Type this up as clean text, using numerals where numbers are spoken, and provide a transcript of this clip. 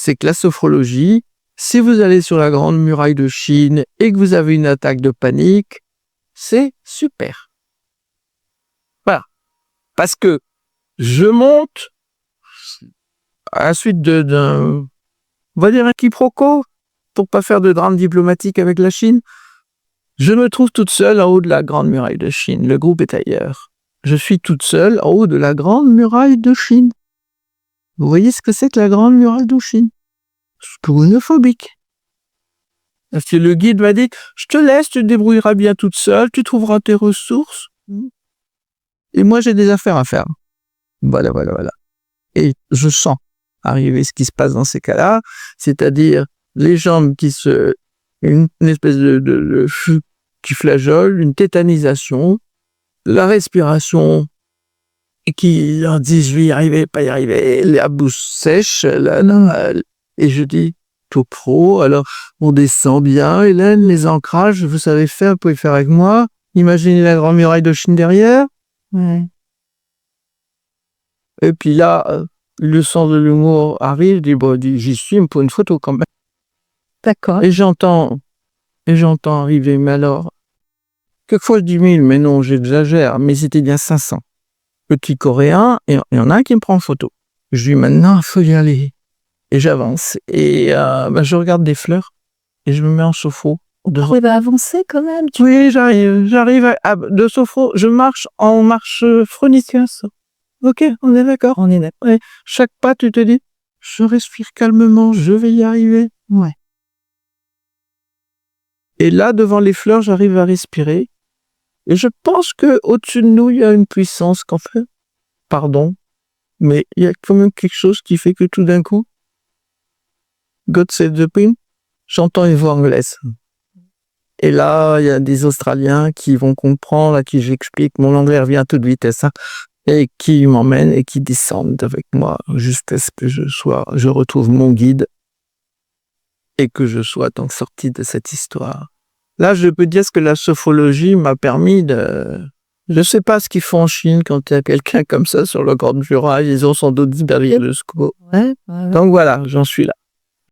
c'est que la sophrologie, si vous allez sur la Grande Muraille de Chine et que vous avez une attaque de panique, c'est super. Voilà. Parce que je monte à la suite d'un, on va dire un quiproquo, pour pas faire de drame diplomatique avec la Chine. Je me trouve toute seule en haut de la Grande Muraille de Chine. Le groupe est ailleurs. Je suis toute seule en haut de la Grande Muraille de Chine. Vous voyez ce que c'est que la Grande Muraille de Chine? Spounophobique. Parce que le guide m'a dit, je te laisse, tu te débrouilleras bien toute seule, tu trouveras tes ressources. Et moi, j'ai des affaires à faire. Voilà. Et je sens arriver ce qui se passe dans ces cas-là, c'est-à-dire les jambes une espèce de qui flageole, une tétanisation, la respiration qui leur dit je vais y arriver, pas y arriver, la bouche sèche, et je dis tout pro, alors on descend bien, Hélène, les ancrages, vous savez faire, vous pouvez faire avec moi, imaginez la Grande Muraille de Chine derrière. Ouais. Et puis là, le sens de l'humour arrive, je dis bon, j'y suis, pour une photo quand même. D'accord. Et j'entends arriver, mais alors, quelquefois je dis 1000, mais non, j'exagère, mais c'était bien 500. Petit coréen, et il y en a un qui me prend en photo. Je dis maintenant, il faut y aller. Et j'avance, et je regarde des fleurs, et je me mets en sophro. Vous pouvez avancer quand même. Oui, j'arrive de sophro, je marche en marche phronicus. Ok, on est d'accord. On est d'accord. Ouais. Chaque pas, tu te dis, je respire calmement, je vais y arriver. Ouais. Et là, devant les fleurs, j'arrive à respirer. Et je pense que au-dessus de nous, il y a une puissance qu'en fait. Pardon, mais il y a quand même quelque chose qui fait que tout d'un coup, God save the Queen, j'entends une voix anglaise. Et là, il y a des Australiens qui vont comprendre, à qui j'explique, mon anglais revient à toute vitesse, et qui m'emmènent et qui descendent avec moi jusqu'à ce que je retrouve mon guide et que je sois donc sorti de cette histoire. Là, je peux dire ce que la sophrologie m'a permis de... Je sais pas ce qu'ils font en Chine quand il y a quelqu'un comme ça sur le Grande Muraille, ils ont sans doute dit derrière le secours. Ouais. Donc voilà, j'en suis là.